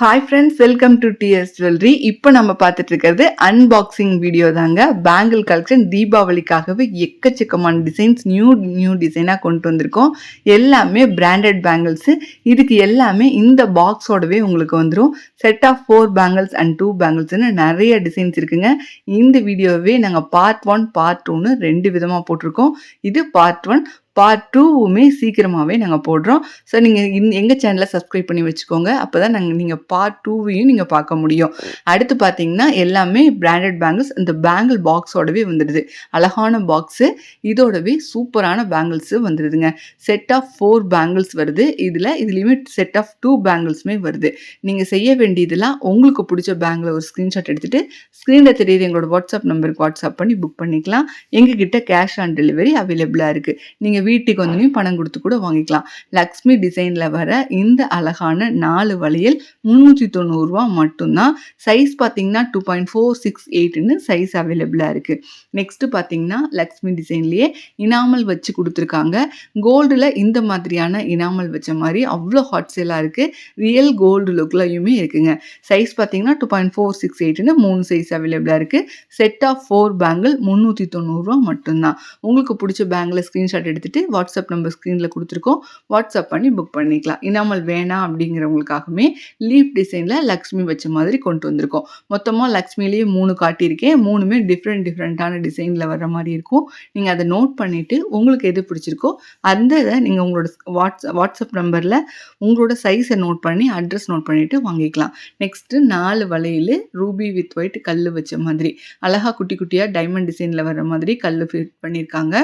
Hi friends, welcome to TS jewellery. இப்போ நம்ம பார்த்துட்டு இருக்கிறது அன்பாக்சிங் வீடியோ தாங்க. பேங்கிள் கலெக்ஷன் தீபாவளிக்காகவே எக்கச்சக்கமான டிசைன்ஸ் நியூ டிசைனாக கொண்டு வந்திருக்கோம். எல்லாமே பிராண்டட் பேங்கிள்ஸு. இதுக்கு எல்லாமே இந்த பாக்ஸோடவே உங்களுக்கு வந்துடும். செட் ஆஃப் 4 பேங்கிள்ஸ் அண்ட் 2 பேங்கிள்ஸ்னு நிறைய டிசைன்ஸ் இருக்குங்க. இந்த வீடியோவே நாங்கள் பார்ட் 1 பார்ட் 2ன்னு 2 விதமாக போட்டிருக்கோம். இது பார்ட் 1. பார்ட் 2வுமே சீக்கிரமாகவே நாங்கள் போடுறோம். ஸோ நீங்கள் எங்கள் சேனலை சப்ஸ்கிரைப் பண்ணி வச்சுக்கோங்க. அப்போ தான் நீங்கள் பார்ட் 2வையும் நீங்கள் பார்க்க முடியும். அடுத்து பார்த்தீங்கன்னா எல்லாமே பிராண்டட் பேங்கிள்ஸ். இந்த பேங்கிள் பாக்ஸோடவே வந்துடுது. அழகான பாக்ஸு. இதோடவே சூப்பரான பேங்கிள்ஸு வந்துடுதுங்க. செட் ஆஃப் 4 பேங்கிள்ஸ் வருது. இதுலேயுமே செட் ஆஃப் 2 பேங்கிள்ஸுமே வருது. நீங்கள் செய்ய வேண்டியதெல்லாம் உங்களுக்கு பிடிச்ச பேங்கில் ஒரு ஸ்க்ரீன்ஷாட் எடுத்துகிட்டு ஸ்க்ரீனில் தெரியுது எங்களோட வாட்ஸ்அப் நம்பருக்கு வாட்ஸ்அப் பண்ணி புக் பண்ணிக்கலாம். எங்ககிட்ட கேஷ் ஆன் டெலிவரி அவைலபிளாக இருக்குது. நீங்கள் வீட்டுக்கு வந்து பணம் கொடுத்து கூட வாங்கிக்கலாம். லக்ஷ்மி டிசைனில் வர இந்த அழகான 4 வளையல் 390 ரூபா மட்டும்தான். சைஸ் பார்த்தீங்கன்னா 2.468ன்னு சைஸ் அவைலபிளாக இருக்குது. நெக்ஸ்ட்டு பார்த்தீங்கன்னா லக்ஷ்மி டிசைன்லேயே இனாமல் வச்சு கொடுத்துருக்காங்க. கோல்டில் இந்த மாதிரியான இனாமல் வச்ச மாதிரி அவ்வளோ ஹாட் சேலாக இருக்குது. ரியல் கோல்டு லுக்லையுமே இருக்குங்க. சைஸ் பார்த்தீங்கன்னா 2.468ன்னு 3 சைஸ் அவைலபிளாக இருக்குது. செட் ஆஃப் 4 பேங்கிள் 390 ரூபா மட்டும்தான். உங்களுக்கு பிடிச்ச பேங்கில் ஸ்க்ரீன்ஷாட் எடுத்துகிட்டு வாட்ஸ்அப் நம்பர் ஸ்க்ரீனில் கொடுத்துருக்கோம். வாட்ஸ்அப் பண்ணி புக் பண்ணிக்கலாம். இனாமல் வேணாம் அப்படிங்கிறவங்களுக்காகவே லீஃப் டிசைனில் லக்ஷ்மி வச்ச மாதிரி கொண்டு வந்திருக்கோம். மொத்தமாக லக்ஷ்மிலேயே 3 காட்டியிருக்கேன். 3மே டிஃப்ரெண்ட்டான டிசைனில் வர மாதிரி இருக்கும். நீங்கள் அதை நோட் பண்ணிவிட்டு உங்களுக்கு எது பிடிச்சிருக்கோ அந்த இதை நீங்கள் உங்களோட வாட்ஸ்அப் நம்பரில் உங்களோட சைஸை நோட் பண்ணி அட்ரஸ் நோட் பண்ணிவிட்டு வாங்கிக்கலாம். நெக்ஸ்ட்டு 4 வளையல் ரூபி வித் ஒயிட் கல் வச்ச மாதிரி அழகாக குட்டி குட்டியாக டைமண்ட் டிசைனில் வர மாதிரி கல் ஃபிட் பண்ணியிருக்காங்க.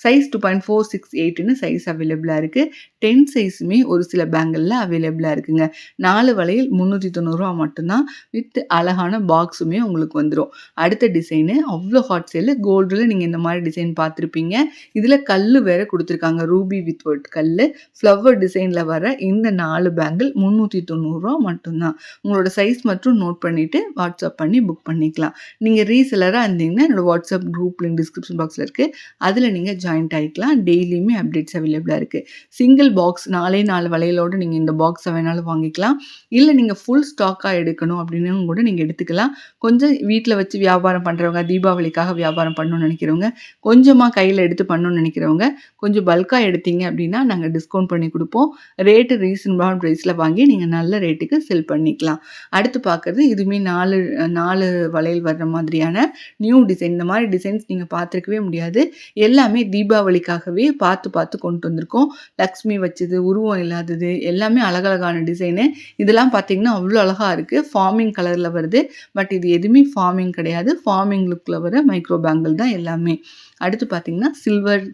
சைஸ் 2.468ன்னு சைஸ் அவைலபிளாக இருக்குது. 10 சைஸுமே ஒரு சில பேங்கிளில் அவைலபிளாக இருக்குங்க. 4 வளையல் 390 ரூபா மட்டும்தான். வித் அழகான பாக்ஸுமே உங்களுக்கு வந்துடும். அடுத்த டிசைனு அவ்வளோ ஹாட் சேலு. கோல்டில் நீங்கள் இந்த மாதிரி டிசைன் பார்த்துருப்பீங்க. இதில் கல் வேறு கொடுத்துருக்காங்க. ரூபி வித் ஒயிட் கல் ஃப்ளவர் டிசைனில் வர இந்த 4 பேங்கிள் 390 ரூபா மட்டும்தான். உங்களோட சைஸ் மட்டும் நோட் பண்ணிவிட்டு வாட்ஸ்அப் பண்ணி புக் பண்ணிக்கலாம். நீங்கள் ரீசெலராக இருந்தீங்கன்னா என்னோடய வாட்ஸ்அப் குரூப் லிங்க் டிஸ்கிரிப்ஷன் பாக்ஸில் இருக்குது. அதில் நீங்கள் ஜாயின்ட் ஆகிக்கலாம். டெய்லியுமே அப்டேட்ஸ் அவைலபிளாக இருக்குது. சிங்கிள் பாக்ஸ் 4 வளையலோடு நீங்கள் இந்த பாக்ஸை வேணாலும் வாங்கிக்கலாம். இல்லை நீங்கள் ஃபுல் ஸ்டாக்காக எடுக்கணும் அப்படின்னு கூட நீங்கள் எடுத்துக்கலாம். கொஞ்சம் வீட்டில் வச்சு வியாபாரம் பண்ணுறவங்க, தீபாவளிக்காக வியாபாரம் பண்ணணும்னு நினைக்கிறவங்க, கொஞ்சமாக கையில் எடுத்து பண்ணணும்னு நினைக்கிறவங்க கொஞ்சம் பல்காக எடுத்தீங்க அப்படின்னா நாங்கள் டிஸ்கவுண்ட் பண்ணி கொடுப்போம். ரேட்டு ரீசனபிளான ப்ரைஸில் வாங்கி நீங்கள் நல்ல ரேட்டுக்கு செல் பண்ணிக்கலாம். அடுத்து பார்க்குறது இதுவுமே 4 வளையல் வர்ற மாதிரியான நியூ டிசைன். இந்த மாதிரி டிசைன்ஸ் நீங்கள் பார்த்துருக்கவே முடியாது. எல்லாமே தீபாவளிக்காகவே பார்த்து கொண்டு வந்திருக்கோம். லக்ஷ்மி வச்சது, உருவம் இல்லாதது, எல்லாமே அழகழகான டிசைனு. இதெல்லாம் பார்த்தீங்கன்னா அவ்வளோ அழகாக இருக்குது. ஃபார்மிங் கலரில் வருது. பட் இது எதுவுமே ஃபார்மிங் கிடையாது. ஃபார்மிங் லுக்கில் வர மைக்ரோ பேங்கிள் தான் எல்லாமே. அடுத்து பார்த்தீங்கன்னா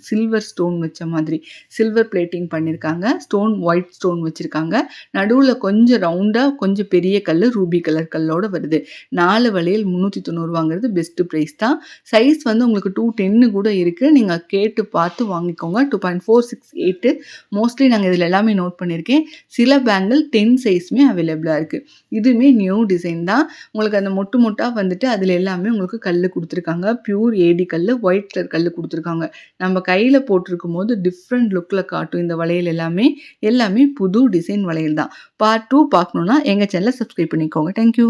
சில்வர் ஸ்டோன் வச்ச மாதிரி சில்வர் பிளேட்டிங் பண்ணியிருக்காங்க. ஸ்டோன் ஒயிட் ஸ்டோன் வச்சுருக்காங்க. நடுவில் கொஞ்சம் ரவுண்டாக கொஞ்சம் பெரிய கல் ரூபி கலர் கல்லோடு வருது. 4 வளையல் 390 ரூபாங்கிறது பெஸ்ட்டு ப்ரைஸ் தான். சைஸ் வந்து உங்களுக்கு 210 கூட இருக்குது. நீங்கள் கேட்டு பார்த்து வாங்கிக்கோங்க. 2.468 மோஸ்ட்லி நாங்கள் இதில் எல்லாமே நோட் பண்ணியிருக்கேன். சில பேங்கிள் 10 சைஸுமே அவைலபிளாக இருக்குது. இதுவுமே நியூ டிசைன் தான். உங்களுக்கு அந்த மொட்டாக வந்துட்டு அதில் எல்லாமே உங்களுக்கு கல் கொடுத்துருக்காங்க. பியூர் ஏடி கல், ஒயிட் கலர் கல் கொடுத்துருக்காங்க. நம்ம கையில் போட்டிருக்கும் போது டிஃப்ரெண்ட் லுக்கில் காட்டும். இந்த வளையல் எல்லாமே புது டிசைன் வளையல் தான். பார்ட் 2 பார்க்கணுன்னா எங்கள் சேனலை சப்ஸ்கிரைப் பண்ணிக்கோங்க. தேங்க்யூ.